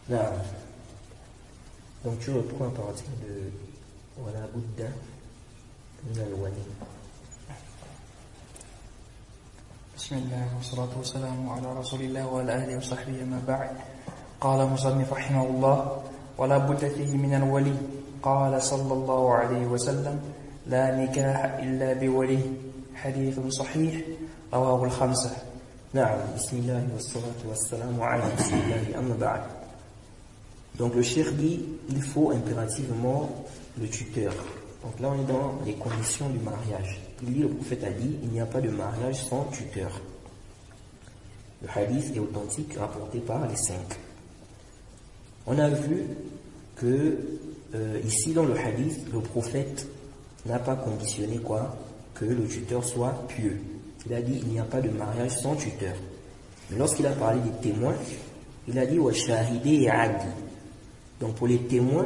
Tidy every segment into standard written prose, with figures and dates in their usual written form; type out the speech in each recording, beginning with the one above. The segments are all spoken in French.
Là. Donc tu reprends à partir de voilà Bouddha min al-wali. بسم الله والصلاة والسلام على رسول الله وعلى آله وصحبه ما بعد. قال مصنف رحمه الله: ولا بد فيه من الولي. قال صلى الله عليه وسلم: لا نكاح إلا بولي. حديث صحيح رواه الخمسة. نعم. بسم الله والصلاة والسلام على رسول الله أما بعد. Donc le cheikh dit, il faut impérativement le tuteur. Donc là on est dans les conditions du mariage. Il dit, le prophète a dit, il n'y a pas de mariage sans tuteur. Le hadith est authentique, rapporté par les 5. On a vu que ici dans le hadith, le prophète n'a pas conditionné quoi? Que le tuteur soit pieux. Il a dit, il n'y a pas de mariage sans tuteur. Mais lorsqu'il a parlé des témoins, il a dit, wa shahidi et adli. Donc pour les témoins,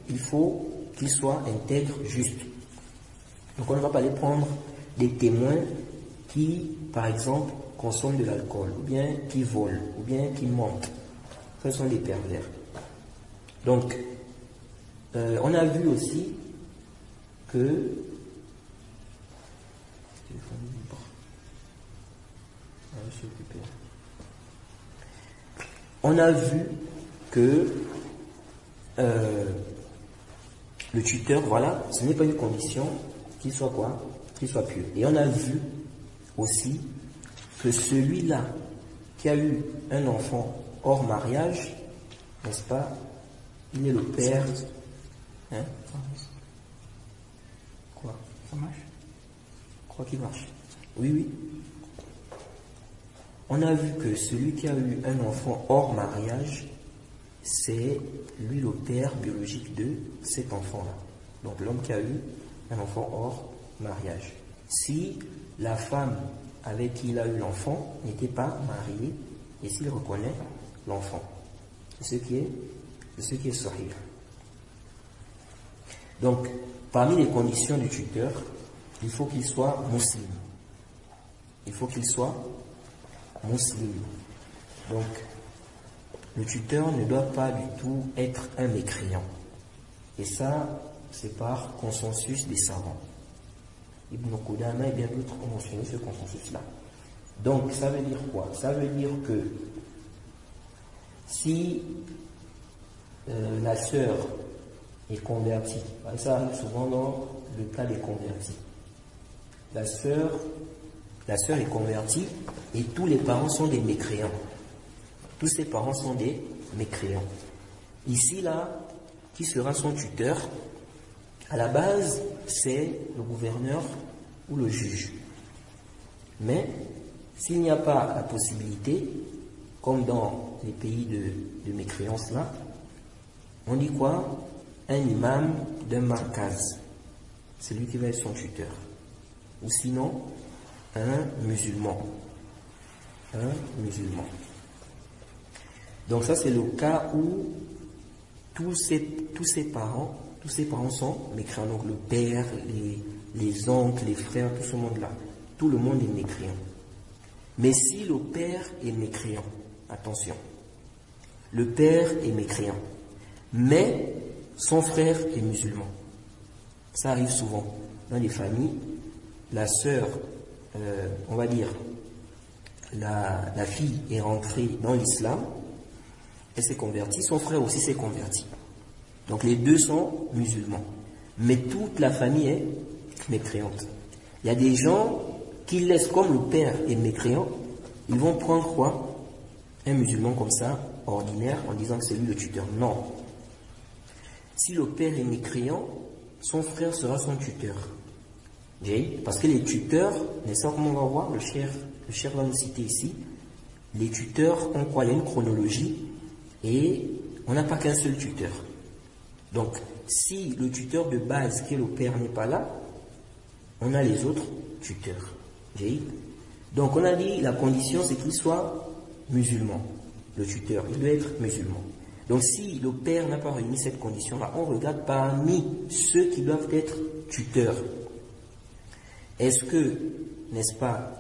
il faut qu'ils soient intègres, justes. Donc on ne va pas les prendre des témoins qui, par exemple, consomment de l'alcool, ou bien qui volent, ou bien qui mentent. Ce sont des pervers. Donc, on a vu aussi que le tuteur, voilà, ce n'est pas une condition qu'il soit quoi? Qu'il soit pieux. Et on a vu aussi que celui-là qui a eu un enfant hors mariage, n'est-ce pas, il est le père. Hein? Quoi? Ça marche? Quoi qu'il marche? Oui, oui. On a vu que celui qui a eu un enfant hors mariage, c'est lui le père biologique de cet enfant-là. Donc l'homme qui a eu un enfant hors mariage. Si la femme avec qui il a eu l'enfant n'était pas mariée, et s'il reconnaît l'enfant, ce qui est sahih. Donc, parmi les conditions du tuteur, il faut qu'il soit musulman. Il faut qu'il soit musulman. Donc, le tuteur ne doit pas du tout être un mécréant. Et ça, c'est par consensus des savants. Ibn Qudama et bien d'autres ont mentionné ce consensus-là. Donc, ça veut dire quoi? Ça veut dire que si la sœur est convertie, ça arrive souvent dans le cas des convertis. La sœur est convertie et tous les parents sont des mécréants. Tous ses parents sont des mécréants. Ici, là, qui sera son tuteur? À la base, c'est le gouverneur ou le juge. Mais, s'il n'y a pas la possibilité, comme dans les pays de mécréance là, on dit quoi? Un imam d'un markaz. C'est lui qui va être son tuteur. Ou sinon, un musulman. Un musulman. Donc ça, c'est le cas où tous ses parents sont mécréants. Donc le père, les oncles, les frères, tout ce monde-là. Tout le monde est mécréant. Mais si le père est mécréant, attention, le père est mécréant, mais son frère est musulman. Ça arrive souvent dans les familles. La sœur, on va dire, la fille est rentrée dans l'islam, elle s'est convertie, son frère aussi s'est converti. Donc les deux sont musulmans. Mais toute la famille est mécréante. Il y a des gens qui laissent, comme le père est mécréant, ils vont prendre quoi? Un musulman comme ça, ordinaire, en disant que c'est lui le tuteur. Non. Si le père est mécréant, son frère sera son tuteur. Parce que les tuteurs, n'est-ce pas, comme on va voir, le cheikh va nous citer ici, les tuteurs ont quoi? Il y a une chronologie et on n'a pas qu'un seul tuteur. Donc, si le tuteur de base, qui est le père, n'est pas là, on a les autres tuteurs. Donc, on a dit, la condition, c'est qu'il soit musulman. Le tuteur, il doit être musulman. Donc, si le père n'a pas réuni cette condition-là, on regarde parmi ceux qui doivent être tuteurs. Est-ce que, n'est-ce pas,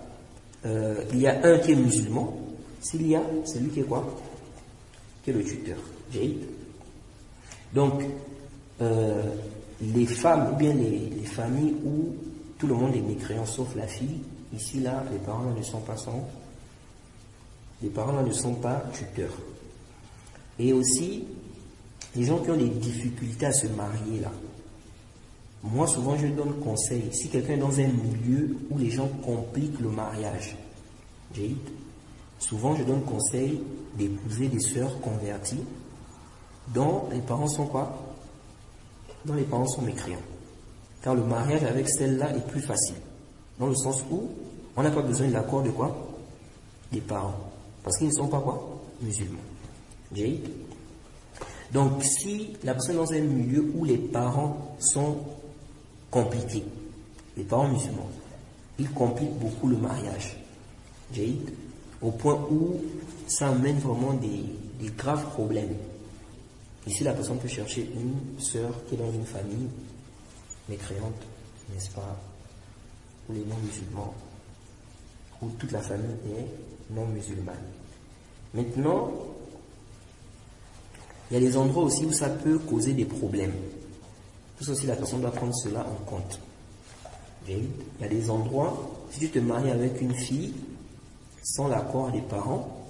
il y a un qui est musulman? S'il y a, c'est lui qui est quoi? qui est le tuteur. Jaïd. Donc, les femmes ou bien les familles où tout le monde est mécréant sauf la fille, ici là, les parents ne sont pas tuteurs. Et aussi, les gens qui ont des difficultés à se marier là. Moi, souvent, je donne conseil. Si quelqu'un est dans un milieu où les gens compliquent le mariage, souvent, je donne conseil d'épouser des sœurs converties dont les parents sont quoi? Dont les parents sont mécréants. Car le mariage avec celle-là est plus facile. Dans le sens où on n'a pas besoin de l'accord de quoi? Des parents. Parce qu'ils ne sont pas quoi? Musulmans. Donc, si la personne est dans un milieu où les parents sont compliqués, les parents musulmans, ils compliquent beaucoup le mariage, au point où ça amène vraiment des graves problèmes. Ici, la personne peut chercher une sœur qui est dans une famille mécréante, n'est-ce pas, ou les non-musulmans, où toute la famille est non-musulmane. Maintenant, il y a des endroits aussi où ça peut causer des problèmes. Tout ça aussi, la personne doit prendre cela en compte. Il y a des endroits, si tu te maries avec une fille sans l'accord des parents,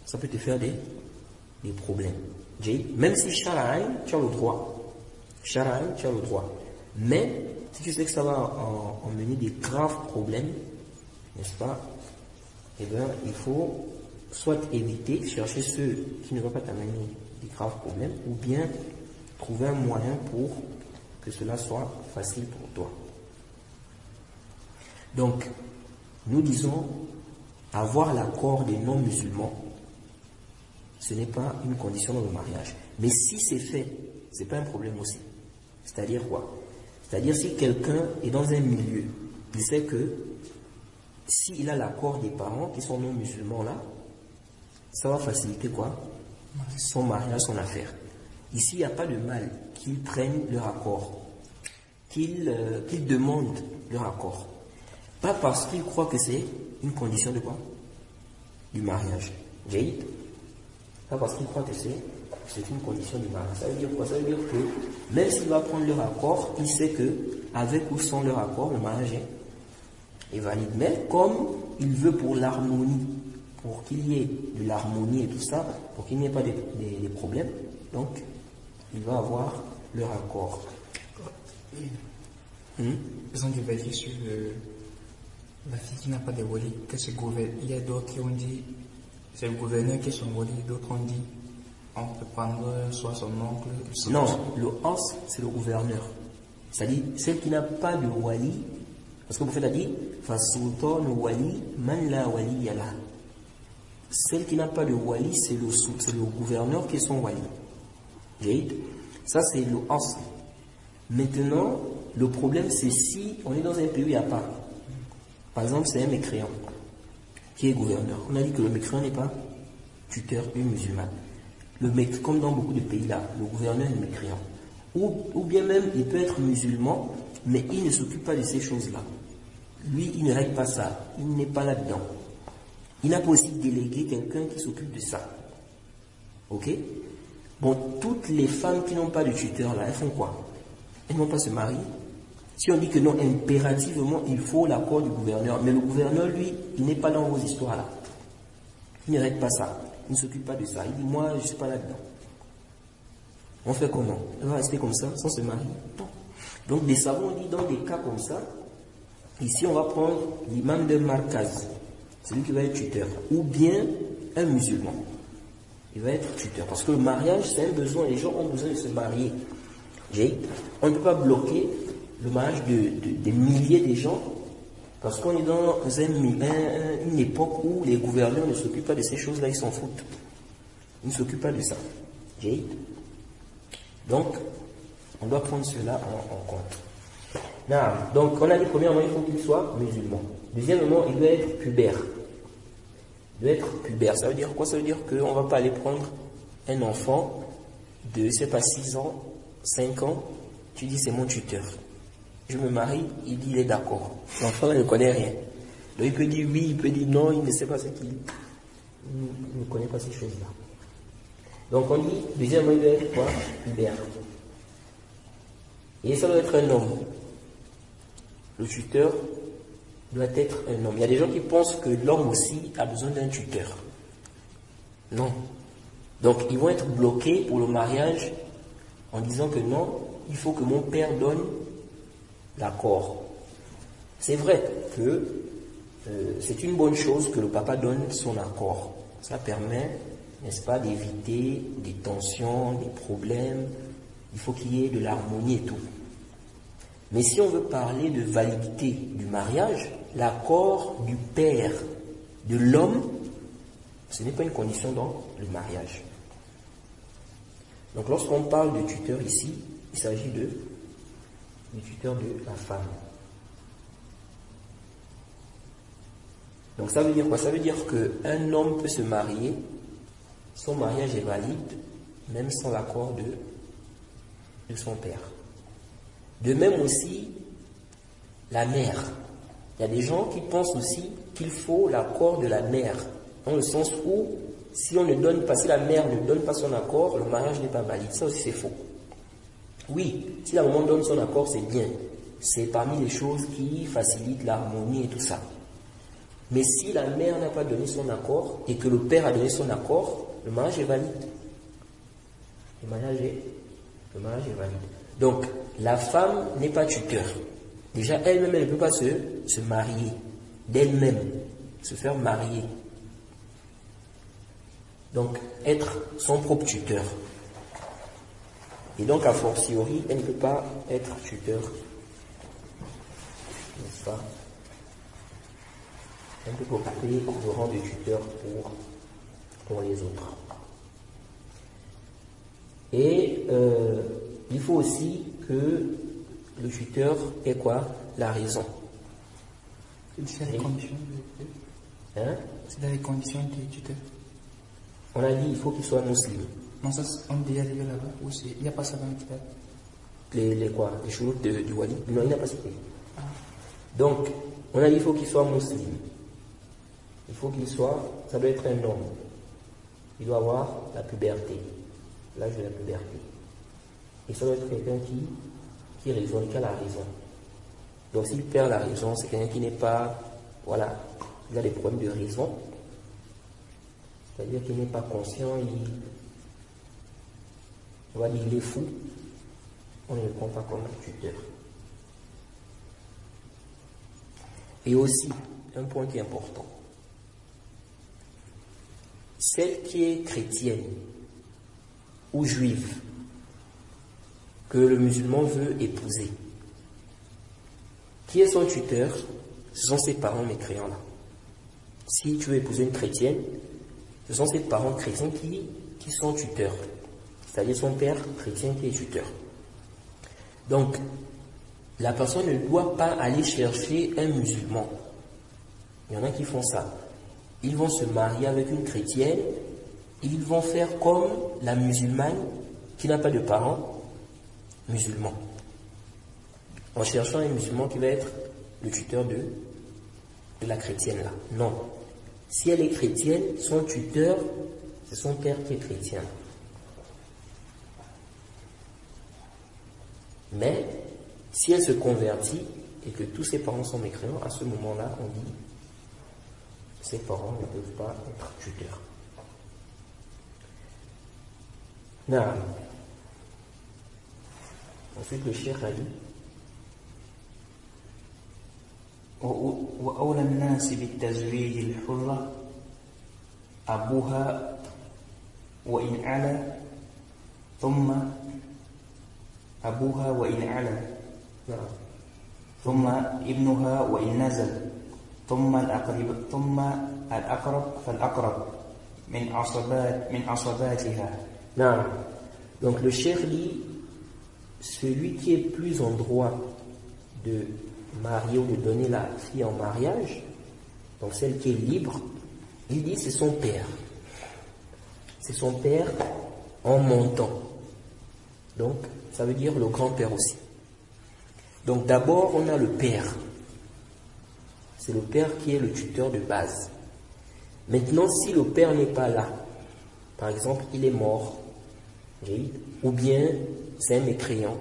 ça peut te faire des problèmes. Même si Sharaï, tu as le droit. Sharaï, tu as le droit. Mais, si tu sais que ça va emmener des graves problèmes, n'est-ce pas? Eh bien, il faut soit éviter, chercher ceux qui ne vont pas t'amener des graves problèmes, ou bien trouver un moyen pour que cela soit facile pour toi. Donc, nous disons, avoir l'accord des non-musulmans, ce n'est pas une condition dans le mariage. Mais si c'est fait, ce n'est pas un problème aussi. C'est-à-dire quoi? C'est-à-dire si quelqu'un est dans un milieu, il sait que s'il a l'accord des parents qui sont non-musulmans là, ça va faciliter quoi? Son mariage, son affaire. Ici, il n'y a pas de mal qu'ils prennent leur accord, qu'ils demandent leur accord. Pas parce qu'ils croient que c'est une condition de quoi? Du mariage. Pas parce qu'ils croient que c'est une condition du mariage. Ça veut dire quoi? Ça veut dire que même s'il va prendre leur accord, il sait que avec ou sans leur accord, le mariage est valide. Mais comme il veut pour l'harmonie, pour qu'il y ait de l'harmonie et tout ça, pour qu'il n'y ait pas des problèmes, donc il va avoir leur accord. Ils ont débattu sur la fille qui n'a pas de wali, que c'est gouverneur. Il y a d'autres qui ont dit c'est le gouverneur qui est son wali, d'autres ont dit on peut prendre soit son oncle. Non, le as c'est le gouverneur. C'est-à-dire celle qui n'a pas de wali, parce que le prophète a dit Fasultan wali man la wali yala. Celle qui n'a pas de wali, c'est le gouverneur qui est son wali. Ça c'est le as. Maintenant, le problème c'est si on est dans un pays où il n'y a pas. Par exemple, c'est un mécréant qui est gouverneur. On a dit que le mécréant n'est pas tuteur et musulman. Comme dans beaucoup de pays là, le gouverneur est mécréant. Ou bien même, il peut être musulman, mais il ne s'occupe pas de ces choses-là. Lui, il ne règle pas ça. Il n'est pas là-dedans. Il n'a pas aussi délégué quelqu'un qui s'occupe de ça. Ok? Bon, toutes les femmes qui n'ont pas de tuteur là, elles font quoi? Elles ne vont pas se marier. Si on dit que non, impérativement, il faut l'accord du gouverneur, mais le gouverneur, lui, il n'est pas dans vos histoires là. Il ne règle pas ça. Il ne s'occupe pas de ça. Il dit, moi, je ne suis pas là-dedans. On fait comment? Elle va rester comme ça, sans se marier? Non. Donc, des savants dit, dans des cas comme ça, ici, on va prendre l'imam de Markaz, celui qui va être tuteur, ou bien un musulman. Il va être tuteur. Parce que le mariage, c'est un besoin. Les gens ont besoin de se marier. On ne peut pas bloquer le mariage des milliers de gens, parce qu'on est dans une époque où les gouverneurs ne s'occupent pas de ces choses-là, ils s'en foutent. Ils ne s'occupent pas de ça. Donc, on doit prendre cela en compte. Donc, on a dit premièrement, il faut qu'il soit musulman. Deuxièmement, il doit être pubère. Il doit être pubère. Ça veut dire quoi? Ça veut dire qu'on ne va pas aller prendre un enfant de, je ne sais pas, 6 ans, 5 ans, tu dis c'est mon tuteur. Je me marie, il dit il est d'accord. L'enfant ne connaît rien. Donc il peut dire oui, il peut dire non, il ne sait pas ce qu'il... Il ne connaît pas ces choses-là. Donc on dit, deuxièmement, il doit être quoi? Pubère. Et ça doit être un homme. Le tuteur doit être un homme. Il y a des gens qui pensent que l'homme aussi a besoin d'un tuteur. Non. Donc ils vont être bloqués pour le mariage en disant que non, il faut que mon père donne l'accord. C'est vrai que c'est une bonne chose que le papa donne son accord. Ça permet, n'est-ce pas, d'éviter des tensions, des problèmes. Il faut qu'il y ait de l'harmonie et tout. Mais si on veut parler de validité du mariage, l'accord du père de l'homme, ce n'est pas une condition dans le mariage. Donc lorsqu'on parle de tuteur ici, il s'agit du tuteur de la femme. Donc ça veut dire quoi? Ça veut dire qu'un homme peut se marier, son mariage est valide, même sans l'accord de son père. De même aussi, la mère. Il y a des gens qui pensent aussi qu'il faut l'accord de la mère, dans le sens où, si on ne donne pas, si la mère ne donne pas son accord, le mariage n'est pas valide. Ça aussi c'est faux. Oui, si la maman donne son accord, c'est bien. C'est parmi les choses qui facilitent l'harmonie et tout ça. Mais si la mère n'a pas donné son accord et que le père a donné son accord, le mariage est valide. Le mariage est valide. Donc, la femme n'est pas tuteur. Déjà, elle-même, elle ne peut pas se marier d'elle-même, se faire marier. Donc, être son propre tuteur. Et donc, a fortiori, elle ne peut pas être tuteur. N'est-ce pas? Elle peut occuper le rang de tuteur pour les autres. Et il faut aussi que le tuteur ait quoi? La raison. C'est dans les conditions C'est dans les conditions du tuteur. On a dit il faut qu'il soit musulman. Non, ça, on dit arrivé là-bas. Il n'y a pas ça dans le kitab. Les quoi? Les chouloutes du wali? Non, il n'a pas cité. Ah. Donc, on a dit il faut qu'il soit musulman. Il faut qu'il soit, ça doit être un homme. Il doit avoir la puberté, l'âge de la puberté. Et ça doit être quelqu'un qui raisonne, qui a la raison. Donc s'il perd la raison, c'est quelqu'un qui n'est pas, voilà, il a des problèmes de raison. C'est-à-dire qu'il n'est pas conscient, on va dire il est fou. On ne le prend pas comme un tuteur. Et aussi, un point qui est important. Celle qui est chrétienne ou juive que le musulman veut épouser, qui est son tuteur? Ce sont ses parents mécréants là. Si tu veux épouser une chrétienne, ce sont ses parents chrétiens qui sont tuteurs. C'est-à-dire son père chrétien qui est tuteur. Donc, la personne ne doit pas aller chercher un musulman. Il y en a qui font ça. Ils vont se marier avec une chrétienne, ils vont faire comme la musulmane qui n'a pas de parents musulmans. En cherchant un musulman qui va être le tuteur de la chrétienne là. Non. Si elle est chrétienne, son tuteur, c'est son père qui est chrétien. Mais, si elle se convertit et que tous ses parents sont mécréants, à ce moment-là, on dit ses parents ne peuvent pas être tuteurs. Non. Ensuite, le cheikh a dit وأولى الناس بالتزويج الحرة أبوها وإن علا ثم أبوها وإن علا ثم ابنها وإن نزل ثم الأقرب فالأقرب من عصباتها. Non. Donc le cheikh dit celui qui est plus en droit de marier ou de donner la fille en mariage, donc celle qui est libre, il dit c'est son père. C'est son père en montant. Donc ça veut dire le grand-père aussi. Donc d'abord on a le père. C'est le père qui est le tuteur de base. Maintenant si le père n'est pas là, Par exemple, il est mort, ou bien c'est un mécréant.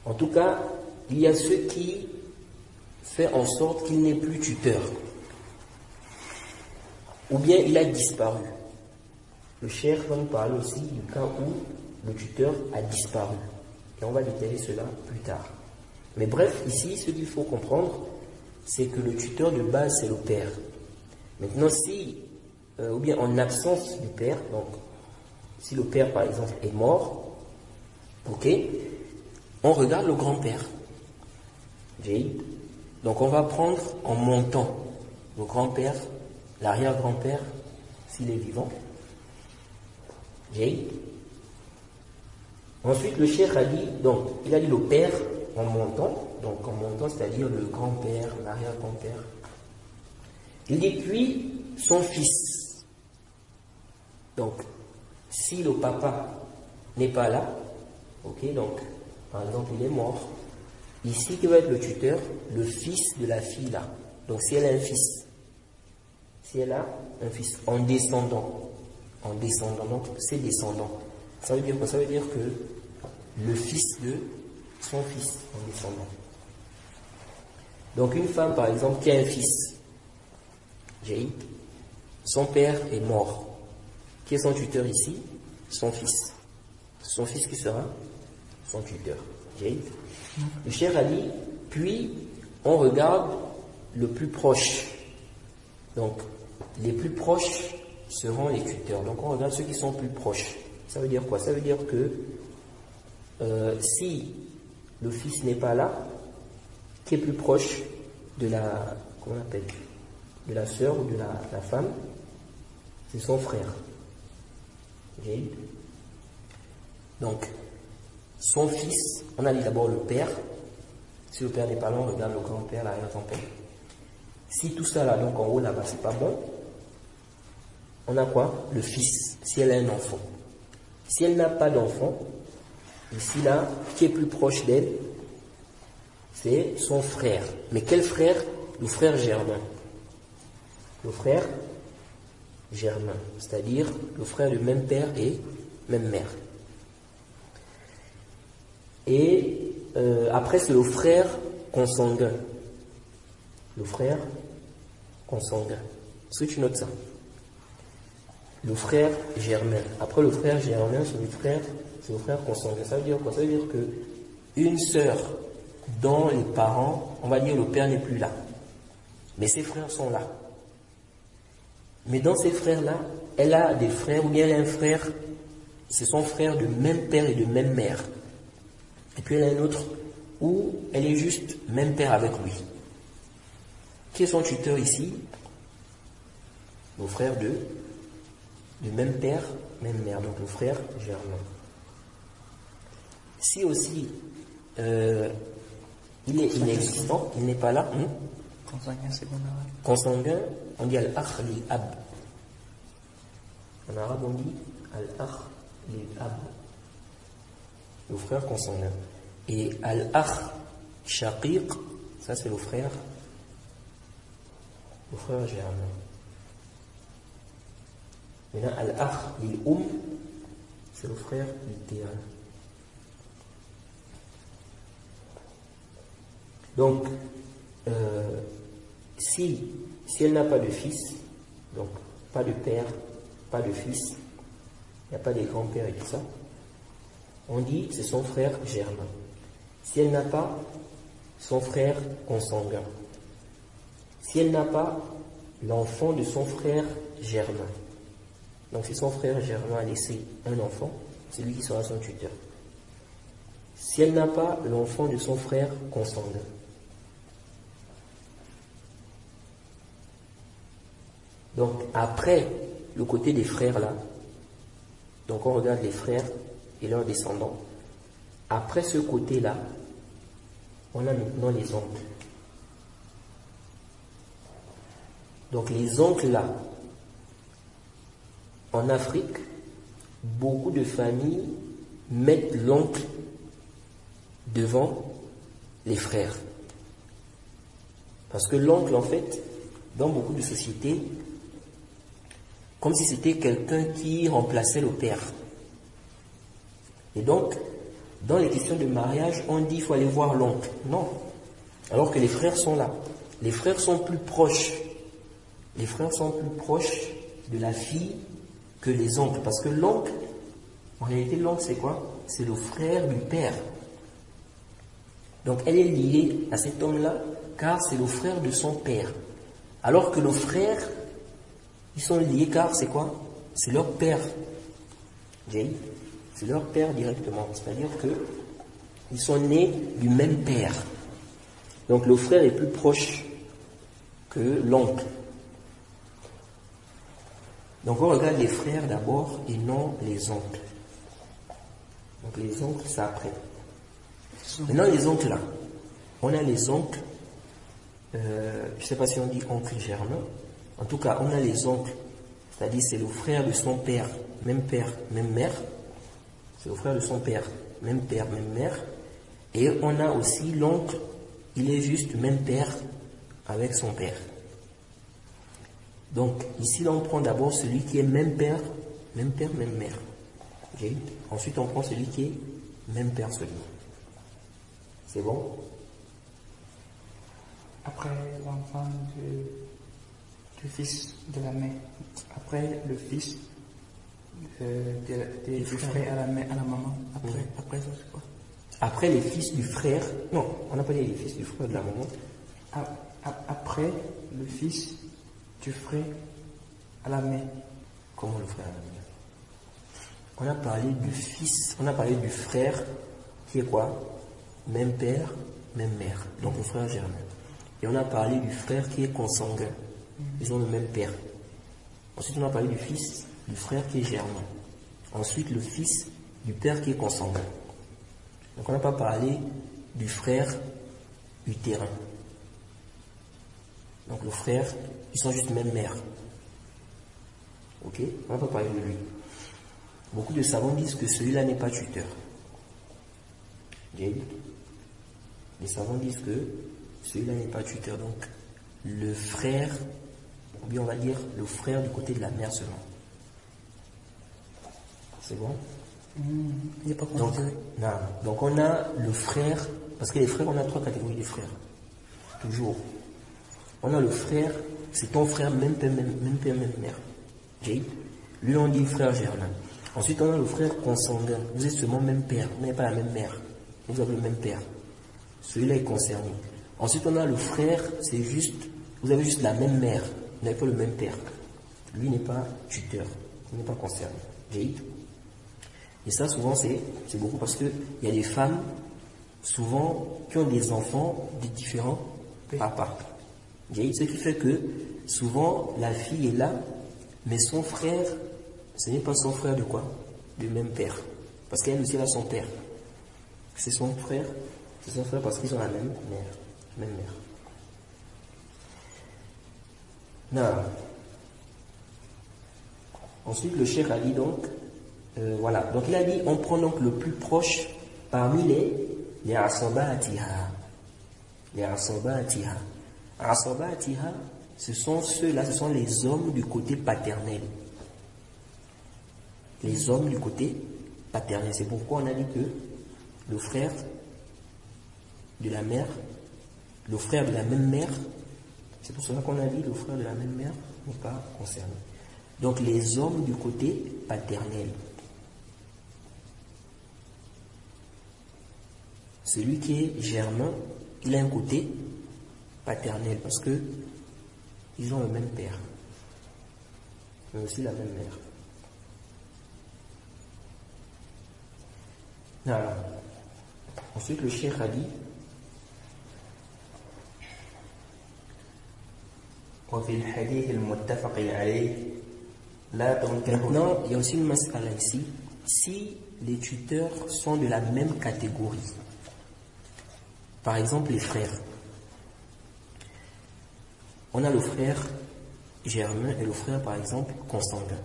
En tout cas, il y a ceux qui font en sorte qu'il n'est plus tuteur. Ou bien il a disparu. Le cheikh va nous parler aussi du cas où le tuteur a disparu. Et on va détailler cela plus tard. Mais bref, ici, ce qu'il faut comprendre, c'est que le tuteur de base, c'est le père. Maintenant, si, ou bien en absence du père, donc, si le père, par exemple, est mort, ok, on regarde le grand-père. Donc, on va prendre en montant le grand-père, l'arrière-grand-père, s'il est vivant. Ensuite, le cheikh a dit, donc, il a dit le père en montant, donc en montant, c'est-à-dire le grand-père, l'arrière-grand-père. Il dit puis son fils. Donc, si le papa n'est pas là, ok, donc, par exemple, il est mort. Ici, qui va être le tuteur? Le fils de la fille là. Donc, si elle a un fils, si elle a un fils en descendant, donc c'est descendant. Ça veut dire quoi? Ça veut dire que le fils de son fils en descendant. Donc, une femme, par exemple, qui a un fils, son père est mort. Qui est son tuteur ici? Son fils. Son fils qui sera son tuteur. Le cheikh a dit, puis on regarde le plus proche. Donc, les plus proches seront les tuteurs. Donc, on regarde ceux qui sont plus proches. Ça veut dire quoi? Ça veut dire que si le fils n'est pas là, qui est plus proche de la, comment on appelle, de la sœur ou de la femme, c'est son frère. Donc, son fils, on a dit d'abord le père. Si le père n'est pas là, on regarde le grand-père, l'arrière-grand-père. Si tout ça là, donc en haut là-bas, c'est pas bon, on a quoi? Le fils, si elle a un enfant. Si elle n'a pas d'enfant, ici là, qui est plus proche d'elle, c'est son frère. Mais quel frère? Le frère germain. Le frère germain, c'est-à-dire le frère du même père et même mère. Et après, c'est le frère consanguin. Le frère consanguin. Est-ce que tu notes ça? Le frère germain. Après le frère germain, c'est le frère consanguin. Ça veut dire quoi? Ça veut dire que une sœur dont les parents, on va dire le père n'est plus là, mais ses frères sont là. Mais dans ces frères-là, elle a des frères, ou bien elle a un frère, c'est son frère de même père et de même mère. Et puis elle a un autre où elle est juste même père avec lui. Qui est son tuteur ici? Le frère de même père, même mère, donc le frère germain. Si aussi il est inexistant, il n'est pas là. Consanguin, c'est bon arabe. Consanguin, on dit al-akh li-ab. En arabe, on dit al-akh li-ab. Le frère consanguin. Et al-akh shaqiq, ça c'est le frère germain. Maintenant, al-akh li-um, c'est le frère littéral. Donc, si elle n'a pas de fils, donc pas de père, pas de fils, il n'y a pas de grand-père et tout ça, on dit c'est son frère germain. Si elle n'a pas, son frère consanguin. Si elle n'a pas, l'enfant de son frère germain. Donc si son frère germain a laissé un enfant, c'est lui qui sera son tuteur. Si elle n'a pas, l'enfant de son frère consanguin. Donc, après le côté des frères là, donc on regarde les frères et leurs descendants. Après ce côté-là, on a maintenant les oncles. Donc, les oncles là, en Afrique, beaucoup de familles mettent l'oncle devant les frères. Parce que l'oncle, en fait, dans beaucoup de sociétés, comme si c'était quelqu'un qui remplaçait le père. Et donc, dans les questions de mariage, on dit qu'il faut aller voir l'oncle. Non. Alors que les frères sont là. Les frères sont plus proches. Les frères sont plus proches de la fille que les oncles. Parce que l'oncle, en réalité, l'oncle c'est quoi? C'est le frère du père. Donc elle est liée à cet homme-là, car c'est le frère de son père. Alors que le frère, ils sont liés car c'est quoi? C'est leur père. C'est leur père directement. C'est-à-dire que ils sont nés du même père. Donc le frère est plus proche que l'oncle. Donc on regarde les frères d'abord et non les oncles. Donc les oncles, c'est après. Maintenant les oncles là. On a les oncles, je ne sais pas si on dit oncle germain. En tout cas, on a les oncles. C'est-à-dire c'est le frère de son père, même mère. C'est le frère de son père, même mère. Et on a aussi l'oncle, il est juste même père avec son père. Donc, ici, là, on prend d'abord celui qui est même père, même mère. Okay. Ensuite, on prend celui qui est même père, celui. C'est bon? Après l'enfant du fils de la mère. Après le fils du frère à la maman. Après ça, c'est quoi? Après les fils du frère. Non, on n'a pas dit les fils du frère de la maman. Après le fils du frère à la mère. Comment le frère à la mère? On a parlé du fils, on a parlé du frère qui est quoi? Même père, même mère. Donc le frère germain. Et on a parlé du frère qui est consanguin. Ils ont le même père. Ensuite on a parlé du fils, du frère qui est germain. Ensuite le fils du père qui est consanguin. Donc on n'a pas parlé du frère utérin. Donc le frère, ils sont juste même mère. Ok? On n'a pas parlé de lui. Beaucoup de savants disent que celui-là n'est pas tuteur. Les savants disent que celui-là n'est pas tuteur. Donc le frère, ou bien on va dire le frère du côté de la mère seulement. C'est bon? Il n'est pas considéré. Donc on a le frère, parce que les frères, on a 3 catégories de frères. Toujours. On a le frère, c'est ton frère, même père, même mère. Lui, on dit frère germain. Ensuite, on a le frère consanguin. Vous êtes seulement même père, vous n'avez pas la même mère. Vous avez le même père. Celui-là est concerné. Ensuite, on a le frère, c'est juste, vous avez juste la même mère, vous n'avez pas le même père. Lui n'est pas tuteur, il n'est pas concerné. Et ça, souvent, c'est beaucoup parce qu'il y a des femmes, souvent, qui ont des enfants de différents papas. Ce qui fait que, souvent, la fille est là, mais son frère, ce n'est pas son frère de quoi? Du même père. Parce qu'elle aussi a son père. C'est son frère parce qu'ils ont la même mère. Non. Ensuite, le cheikh a dit donc, voilà. Donc il a dit, on prend donc le plus proche parmi les asabatiha. Les asabatiha. Asabatiha, ce sont ceux-là, ce sont les hommes du côté paternel. Les hommes du côté paternel. C'est pourquoi on a dit que le frère de la mère, le frère de la même mère, c'est pour cela qu'on a dit le frère de la même mère n'est pas concerné. Donc les hommes du côté paternel. Celui qui est germain, il a un côté paternel parce que ils ont le même père, mais aussi la même mère. Alors, ensuite le cheikh a dit maintenant, il y a aussi une mas'ala ici. Si les tuteurs sont de la même catégorie, par exemple les frères, on a le frère germain et le frère par exemple consanguin.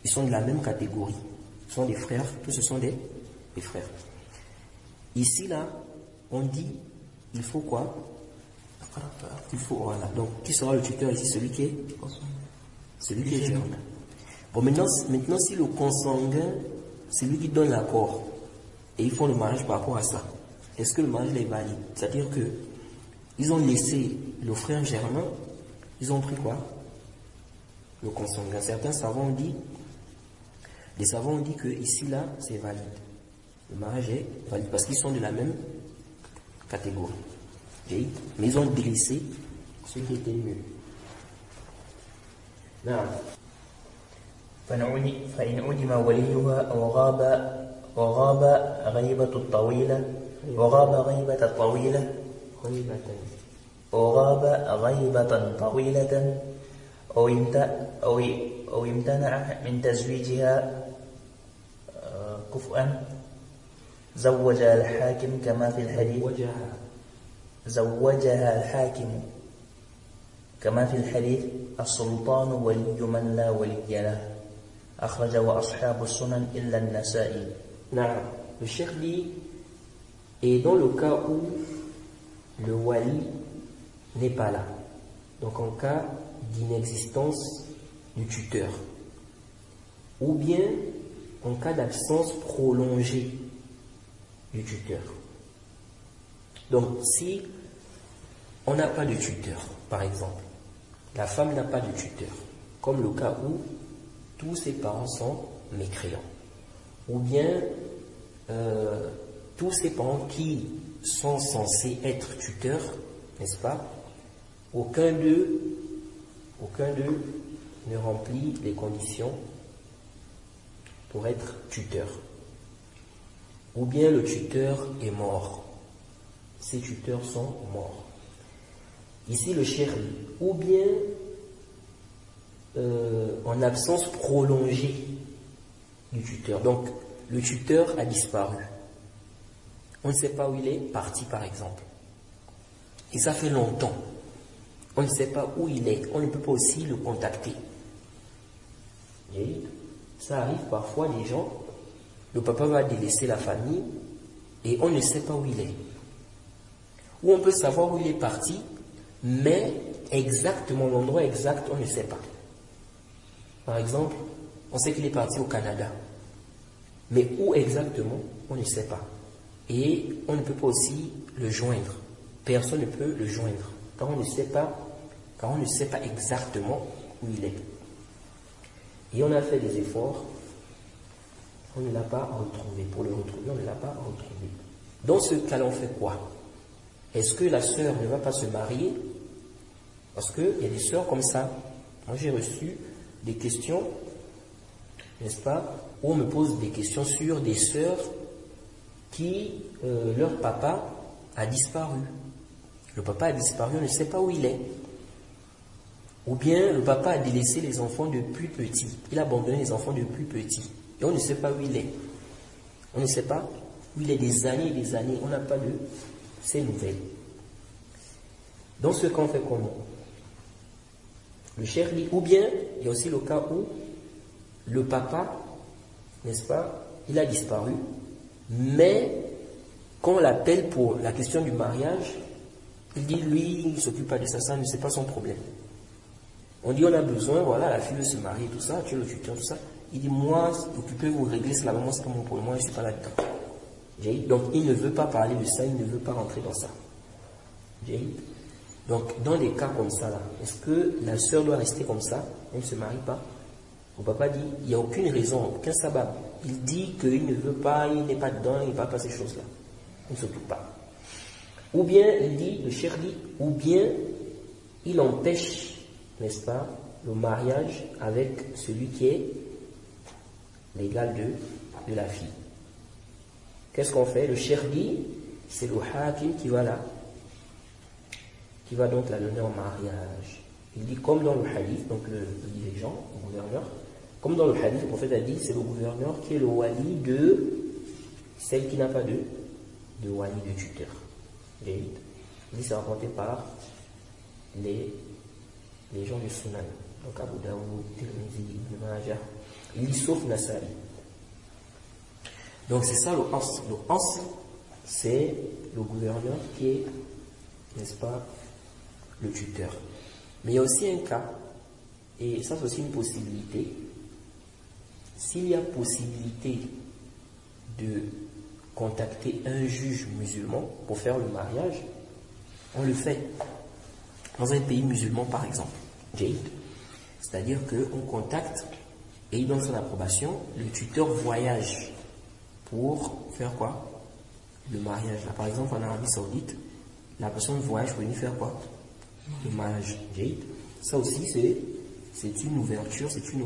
Ils sont de la même catégorie. Ce sont des frères, tous ce sont des frères. Ici là, on dit, il faut quoi? Il faut, voilà. Donc, qui sera le tuteur ici? Celui qui est germain. Bon, maintenant, si le consanguin, c'est lui qui donne l'accord, et ils font le mariage par rapport à ça, est-ce que le mariage est valide? C'est-à-dire que ils ont laissé le frère germain, ils ont pris quoi? Le consanguin. Certains savants ont dit, les savants ont dit que ici, là, c'est valide. Le mariage est valide parce qu'ils sont de la même catégorie. Mais ils ont délaissé ce qui était mieux. Non. فإن علم وليها وغاب غيبة الطويلة وغاب غيبة طويلة أو امتنع من تزويجها كفءا زوجها الحاكم كما في الحديث السلطان ولي من لا ولي له أخرجه أصحاب السنن إلا النسائي. نعم. Le cheikh dit, et dans le cas où le wali n'est pas là, donc en cas d'inexistence du tuteur, ou bien en cas d'absence prolongée du tuteur. Donc si on n'a pas de tuteur, par exemple, la femme n'a pas de tuteur, comme le cas où tous ses parents sont mécréants, ou bien tous ses parents qui sont censés être tuteurs, n'est-ce pas, aucun d'eux ne remplit les conditions pour être tuteur, ou bien le tuteur est mort, ces tuteurs sont morts. Ici le cheikh dit, ou bien en absence prolongée du tuteur. Donc le tuteur a disparu. On ne sait pas où il est parti, par exemple. Et ça fait longtemps. On ne sait pas où il est. On ne peut pas aussi le contacter. Et ça arrive parfois, les gens, le papa va délaisser la famille et on ne sait pas où il est. Ou on peut savoir où il est parti, mais exactement l'endroit exact, on ne sait pas. Par exemple, on sait qu'il est parti au Canada. Mais où exactement, on ne sait pas. Et on ne peut pas aussi le joindre. Personne ne peut le joindre. Car on ne sait pas exactement où il est. Et on a fait des efforts, on ne l'a pas retrouvé. Pour le retrouver, on ne l'a pas retrouvé. Dans ce cas-là, on fait quoi? Est-ce que la sœur ne va pas se marier? Parce qu'il y a des sœurs comme ça. Moi, j'ai reçu des questions, n'est-ce pas, où on me pose des questions sur des sœurs qui, leur papa a disparu. Le papa a disparu, on ne sait pas où il est. Ou bien le papa a délaissé les enfants depuis petits. Il a abandonné les enfants depuis petits. Et on ne sait pas où il est. On ne sait pas où il est des années et des années. On n'a pas de ces nouvelles. Dans ce cas, on fait comment? Le cheikh dit, ou bien, il y a aussi le cas où le papa, n'est-ce pas, il a disparu, mais quand on l'appelle pour la question du mariage, il dit, lui, il ne s'occupe pas de ça, ça, c'est pas son problème. On dit, on a besoin, voilà, la fille veut se marier, tout ça, tu es le tuteur, tout ça. Il dit, moi, occupez-vous, réglez cela, moi, c'est pas mon problème, moi, je ne suis pas là-dedans. Donc, il ne veut pas parler de ça, il ne veut pas rentrer dans ça. Donc, dans des cas comme ça, là, est-ce que la sœur doit rester comme ça? Elle ne se marie pas? Le papa dit, il n'y a aucune raison, aucun sabbat. Il dit qu'il ne veut pas, il n'est pas dedans, il ne va pas ces choses-là. Il ne s'occupe pas. Ou bien, il dit, le cheikh dit, ou bien, il empêche, n'est-ce pas, le mariage avec celui qui est l'égal de la fille. Qu'est-ce qu'on fait? Le cheikh dit, c'est le hakim qui va là, qui va donc la donner en mariage. Il dit, comme dans le hadith, donc le dirigeant, le gouverneur, comme dans le hadith, le prophète a dit, c'est le gouverneur qui est le wali de celle qui n'a pas de wali, de tuteur. Il dit, c'est raconté par les gens du Sunan, donc Abu Daoud, Tirmizi, Ibn Majah. Il dit, sauf Nasa'i. Donc c'est ça le asl. Le asl, c'est le gouverneur qui est, n'est-ce pas, le tuteur. Mais il y a aussi un cas, et ça c'est aussi une possibilité, s'il y a possibilité de contacter un juge musulman pour faire le mariage, on le fait. Dans un pays musulman, par exemple, c'est-à-dire qu'on contacte et il donne son approbation, le tuteur voyage pour faire quoi? Le mariage. Là, par exemple, en Arabie Saoudite, la personne voyage pour venir faire quoi? Le mariage. Ça aussi, c'est une ouverture, c'est une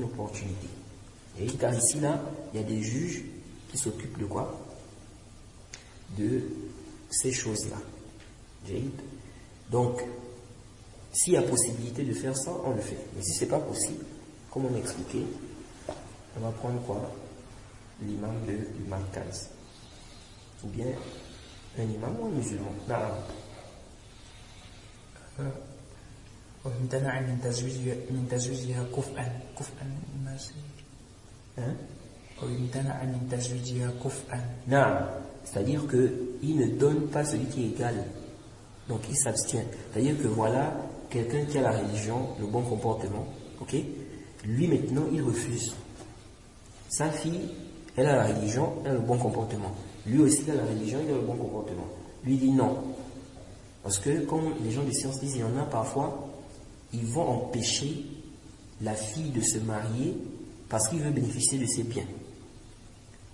opportunité. Et car ici, là, il y a des juges qui s'occupent de quoi? De ces choses-là. Donc, s'il y a possibilité de faire ça, on le fait. Mais si ce n'est pas possible, comme on a expliqué, on va prendre quoi? L'imam de l'imam 15. Ou bien un imam ou un musulman. وامتنع من تزويجها كفءا الناس. وامتنع من تزويجها كفءا. C'est-à-dire qu'il ne donne pas celui qui est égal. Donc il s'abstient. C'est-à-dire que voilà, quelqu'un qui a la religion, le bon comportement, ok? Lui maintenant, il refuse. Sa fille, elle a la religion, elle a le bon comportement. Lui aussi, il a la religion, il a le bon comportement. Lui dit non. Parce que, comme les gens de science disent, il y en a parfois, ils vont empêcher la fille de se marier parce qu'il veut bénéficier de ses biens.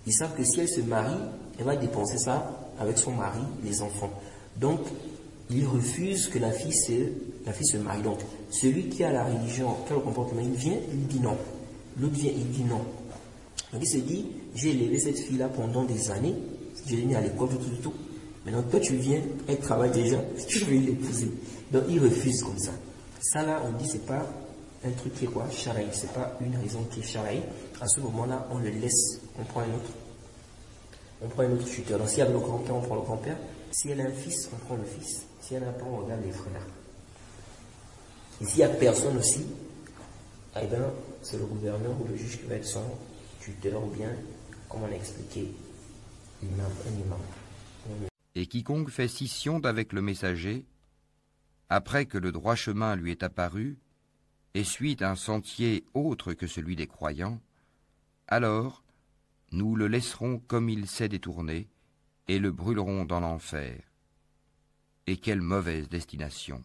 Ils savent que si elle se marie, elle va dépenser ça avec son mari, les enfants. Donc, ils refusent que la fille se marie. Donc, celui qui a la religion, qui a le comportement, il vient, il dit non. L'autre vient, il dit non. Donc, il se dit, j'ai élevé cette fille-là pendant des années, je l'ai mis à l'école, tout. Maintenant, toi, tu viens, elle travaille déjà, tu veux l'épouser. Donc, il refuse comme ça. Ça, là, on dit, c'est pas un truc qui est quoi? Sharaï. C'est pas une raison qui est sharaï. À ce moment-là, on le laisse, on prend un autre tuteur. Donc, s'il y a le grand-père, on prend le grand-père. Si elle a un fils, on prend le fils. Si elle n'a pas, on regarde les frères. Et s'il n'y a personne aussi, eh bien, c'est le gouverneur ou le juge qui va être son tuteur, ou bien, comme on a expliqué, un imam. Et quiconque fait scission d'avec le messager, après que le droit chemin lui est apparu, et suit un sentier autre que celui des croyants, alors nous le laisserons comme il s'est détourné, et le brûlerons dans l'enfer. Et quelle mauvaise destination!